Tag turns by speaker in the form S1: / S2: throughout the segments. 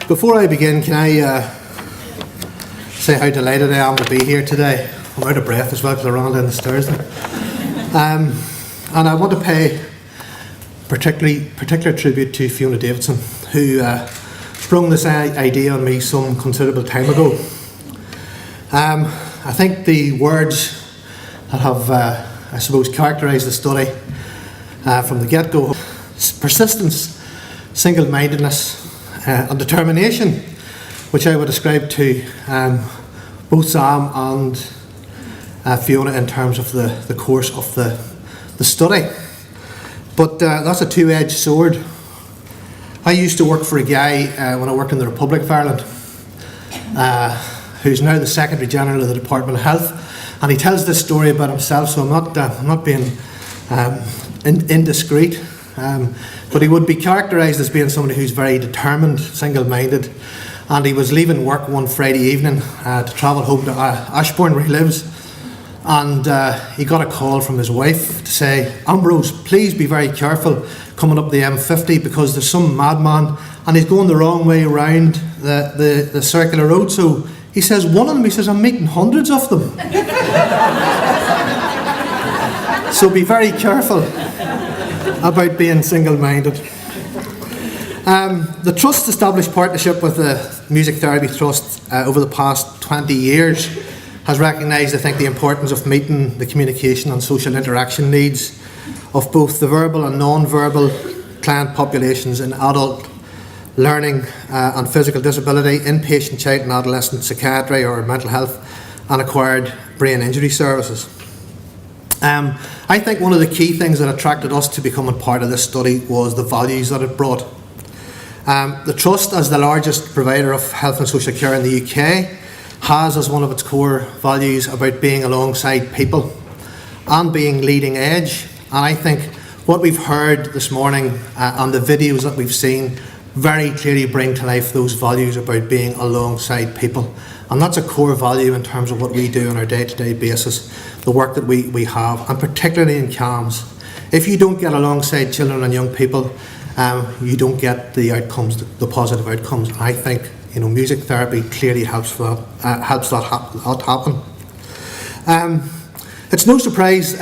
S1: Before I begin, can I say how delighted I am to be here today? I'm out of breath as well because I ran down the stairs there. And I want to pay particular tribute to Fiona Davidson, who sprung this idea on me some considerable time ago. I think the words that have, I suppose, characterised the study from the get-go: persistence, single-mindedness, and determination, which I would ascribe to both Sam and Fiona in terms of the course of the study. But that's a two-edged sword. I used to work for a guy when I worked in the Republic of Ireland, who's now the Secretary General of the Department of Health, and he tells this story about himself, so I'm not being indiscreet, but he would be characterised as being somebody who's very determined, single-minded, and he was leaving work one Friday evening to travel home to Ashbourne, where he lives, and he got a call from his wife to say, "Ambrose, please be very careful coming up the M50 because there's some madman and he's going the wrong way around the circular road." So he says, "One of them," he says, "I'm meeting hundreds of them." So be very careful about being single-minded. The Trust established partnership with the Music Therapy Trust over the past 20 years has recognised, I think, the importance of meeting the communication and social interaction needs of both the verbal and non-verbal client populations in adult learning and physical disability, inpatient child and adolescent psychiatry or mental health, and acquired brain injury services. I think one of the key things that attracted us to becoming part of this study was the values that it brought. The Trust, as the largest provider of health and social care in the UK, has as one of its core values about being alongside people and being leading edge. And I think what we've heard this morning and the videos that we've seen very clearly bring to life those values about being alongside people. And that's a core value in terms of what we do on our day-to-day basis, the work that we have, and particularly in CAMHS. If you don't get alongside children and young people, you don't get the outcomes, the positive outcomes. I think music therapy clearly helps that happen. It's no surprise,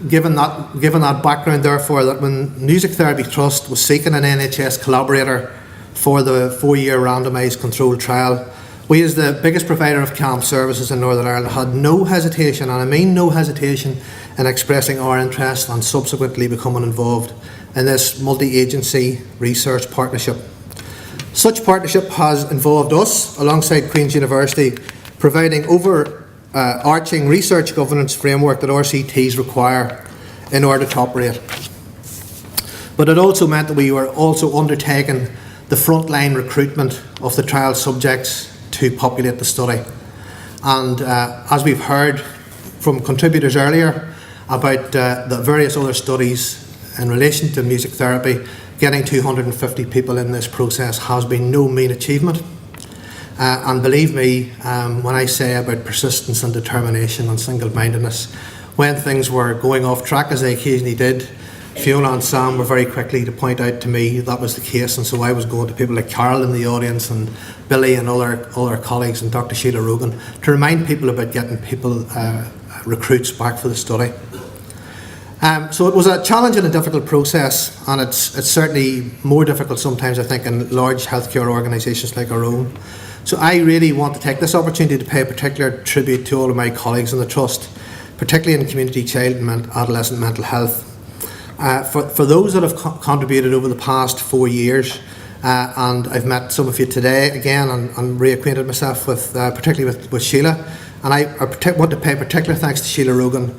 S1: given that background, therefore, that when Music Therapy Trust was seeking an NHS collaborator for the 4-year randomised controlled trial, we, as the biggest provider of CAMHS services in Northern Ireland, had no hesitation, and I mean no hesitation, in expressing our interest and subsequently becoming involved in this multi-agency research partnership. Such partnership has involved us, alongside Queen's University, providing overarching research governance framework that RCTs require in order to operate. But it also meant that we were also undertaking the frontline recruitment of the trial subjects to populate the study. And as we've heard from contributors earlier about the various other studies in relation to music therapy, getting 250 people in this process has been no mean achievement. And believe me, when I say about persistence and determination and single-mindedness, when things were going off track, as they occasionally did, Fiona and Sam were very quickly to point out to me that was the case, and so I was going to people like Carol in the audience and Billy and other colleagues and Dr. Sheila Rogan to remind people about getting people, recruits back for the study. So it was a challenging and difficult process, and it's certainly more difficult sometimes, I think, in large healthcare organisations like our own. So I really want to take this opportunity to pay a particular tribute to all of my colleagues in the Trust, particularly in community child and adolescent mental health. For those that have contributed over the past 4 years, and I've met some of you today again and reacquainted myself with, particularly with Sheila, and I want to pay particular thanks to Sheila Rogan,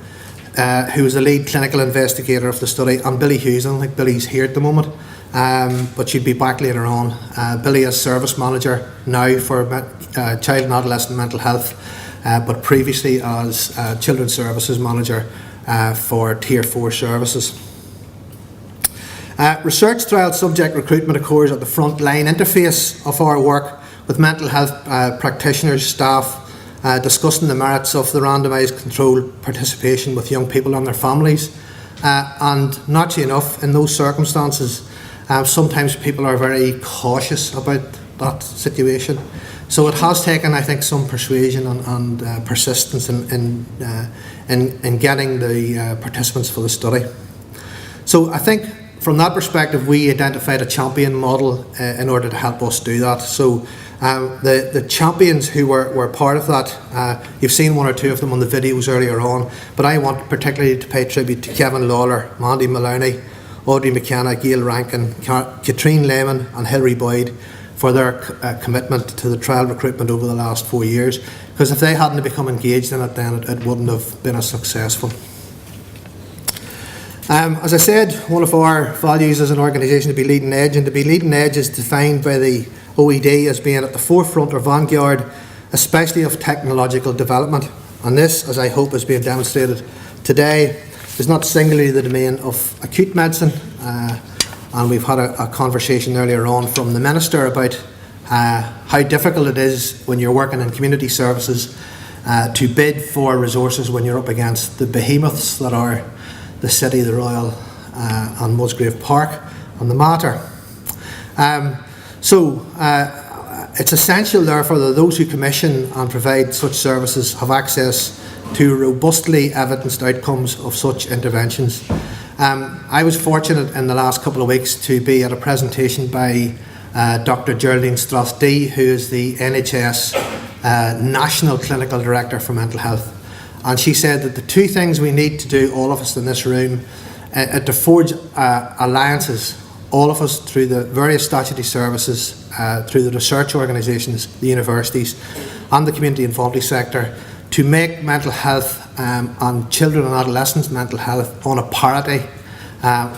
S1: who was the lead clinical investigator of the study, and Billy Hughes. I don't think Billy's here at the moment, but she'll be back later on. Billy is service manager now for child and adolescent mental health, but previously as children's services manager for Tier 4 services. Research trial subject recruitment occurs at the front line interface of our work with mental health practitioners, staff, discussing the merits of the randomised controlled participation with young people and their families. And naturally enough, in those circumstances, sometimes people are very cautious about that situation. So it has taken, I think, some persuasion and persistence in getting the participants for the study. So I think from that perspective, we identified a champion model in order to help us do that. So the champions who were part of that, you've seen one or two of them on the videos earlier on, but I want particularly to pay tribute to Kevin Lawler, Mandy Maloney, Audrey McKenna, Gail Rankin, Katrine Lehman and Hilary Boyd for their commitment to the trial recruitment over the last 4 years, because if they hadn't become engaged in it, then it wouldn't have been as successful. As I said, one of our values as an organisation to be leading edge, and to be leading edge is defined by the OED as being at the forefront or vanguard, especially of technological development. And this, as I hope is being demonstrated today, is not singularly the domain of acute medicine. And we've had a conversation earlier on from the Minister about how difficult it is when you're working in community services to bid for resources when you're up against the behemoths that are the City, the Royal and Musgrave Park and the Mater. So it's essential therefore that those who commission and provide such services have access to robustly evidenced outcomes of such interventions. I was fortunate in the last couple of weeks to be at a presentation by Dr. Geraldine Strath-Dee, who is the NHS National Clinical Director for Mental Health. And she said that the two things we need to do, all of us in this room, to forge alliances, all of us through the various statutory services, through the research organisations, the universities and the community and voluntary sector, to make mental health and children and adolescents' mental health on a parity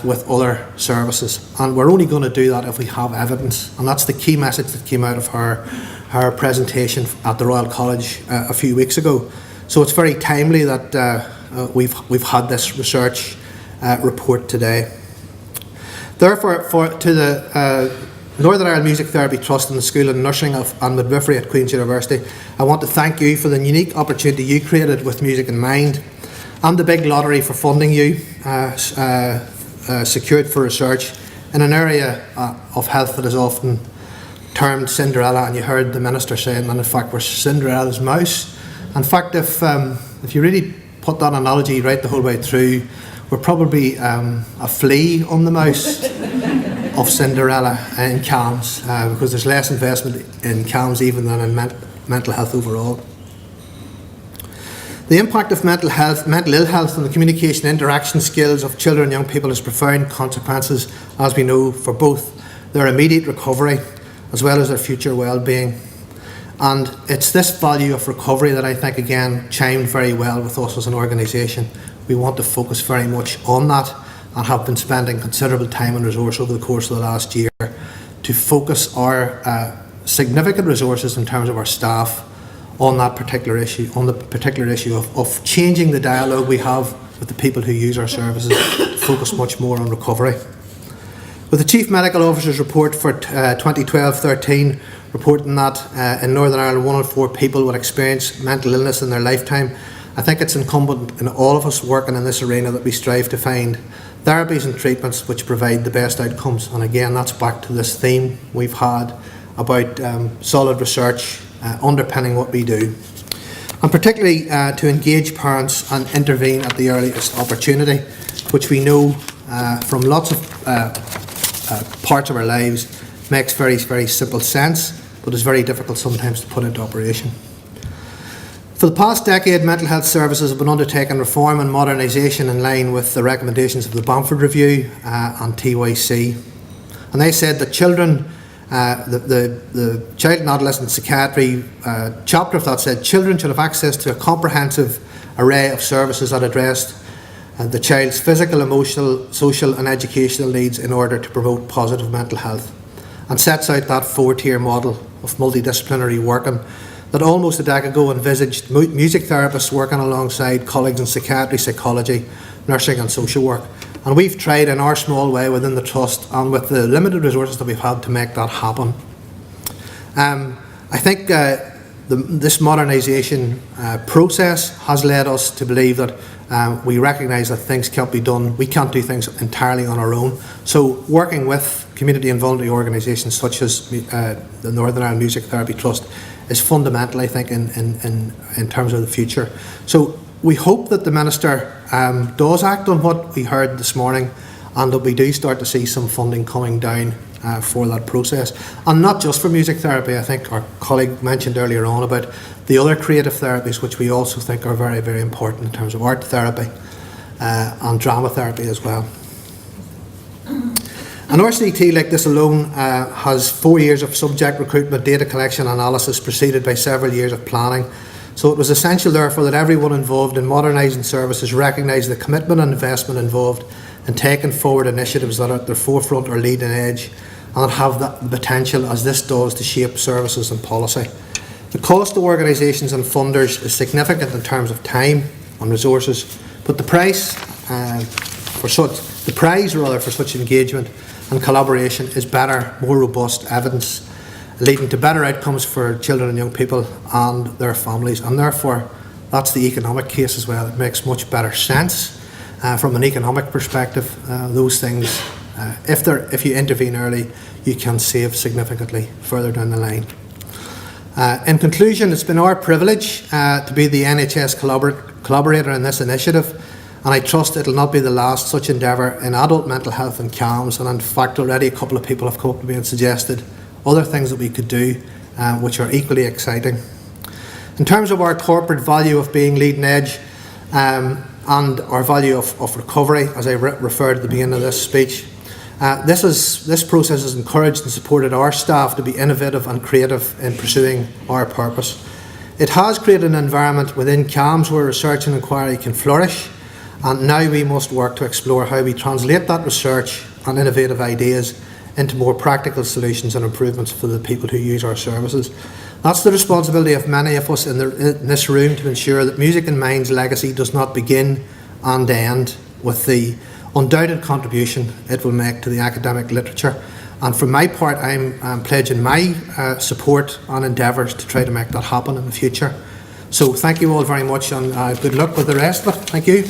S1: with other services. And we're only going to do that if we have evidence. And that's the key message that came out of her presentation at the Royal College a few weeks ago. So it's very timely that we've had this research report today. Therefore, to the Northern Ireland Music Therapy Trust and the School of Nursing and Midwifery at Queen's University, I want to thank you for the unique opportunity you created with Music in Mind and the big lottery for funding you secured for research in an area of health that is often termed Cinderella, and you heard the Minister saying, and in fact we're Cinderella's mouse. In fact, if you really put that analogy right the whole way through, we're probably a flea on the mouse of Cinderella in CAMHS, because there's less investment in CAMHS even than in mental health overall. The impact of mental ill health on the communication and interaction skills of children and young people has profound consequences, as we know, for both their immediate recovery as well as their future well-being. And it's this value of recovery that I think again chimed very well with us as an organisation. We want to focus very much on that and have been spending considerable time and resource over the course of the last year to focus our significant resources in terms of our staff on that particular issue, of changing the dialogue we have with the people who use our services to focus much more on recovery. With the Chief Medical Officer's report for 2012-13 reporting that in Northern Ireland 1 in 4 people will experience mental illness in their lifetime, I think it's incumbent in all of us working in this arena that we strive to find therapies and treatments which provide the best outcomes. And again, that's back to this theme we've had about solid research underpinning what we do. And particularly to engage parents and intervene at the earliest opportunity, which we know from lots of parts of our lives makes very, very simple sense, but is very difficult sometimes to put into operation. For the past decade, mental health services have been undertaking reform and modernisation in line with the recommendations of the Bamford Review and TYC. And they said that children, the Child and Adolescent Psychiatry chapter of that said children should have access to a comprehensive array of services that addressed the child's physical, emotional, social and educational needs in order to promote positive mental health, and sets out that 4-tier model of multidisciplinary working that almost a decade ago envisaged music therapists working alongside colleagues in psychiatry, psychology, nursing and social work. And we've tried in our small way within the Trust and with the limited resources that we've had to make that happen. I think this modernisation process has led us to believe that we recognise that things can't be done, we can't do things entirely on our own. So working with community and voluntary organisations such as the Northern Ireland Music Therapy Trust is fundamental, I think, in terms of the future. So we hope that the Minister does act on what we heard this morning, and that we do start to see some funding coming down for that process. And not just for music therapy. I think our colleague mentioned earlier on about the other creative therapies, which we also think are very, very important in terms of art therapy and drama therapy as well. An RCT like this alone has 4 years of subject recruitment, data collection, analysis, preceded by several years of planning. So it was essential, therefore, that everyone involved in modernising services recognise the commitment and investment involved in taking forward initiatives that are at the forefront or leading edge, and that have the potential, as this does, to shape services and policy. The cost to organisations and funders is significant in terms of time and resources, but the prize for such engagement and collaboration is better, more robust evidence, leading to better outcomes for children and young people and their families, and therefore that's the economic case as well. It makes much better sense from an economic perspective. Those things, if you intervene early, you can save significantly further down the line. In conclusion, it's been our privilege to be the NHS collaborator in this initiative, and I trust it will not be the last such endeavour in adult mental health and CAMHS. And in fact, already a couple of people have come up to me and suggested other things that we could do, which are equally exciting. In terms of our corporate value of being leading edge and our value of recovery, as I referred at the beginning of this speech, this process has encouraged and supported our staff to be innovative and creative in pursuing our purpose. It has created an environment within CAMHS where research and inquiry can flourish, and now we must work to explore how we translate that research and innovative ideas into more practical solutions and improvements for the people who use our services. That's the responsibility of many of us in this room, to ensure that Music in Mind's legacy does not begin and end with the undoubted contribution it will make to the academic literature. And for my part, I'm pledging my support and endeavours to try to make that happen in the future. So thank you all very much, and good luck with the rest of it. Thank you.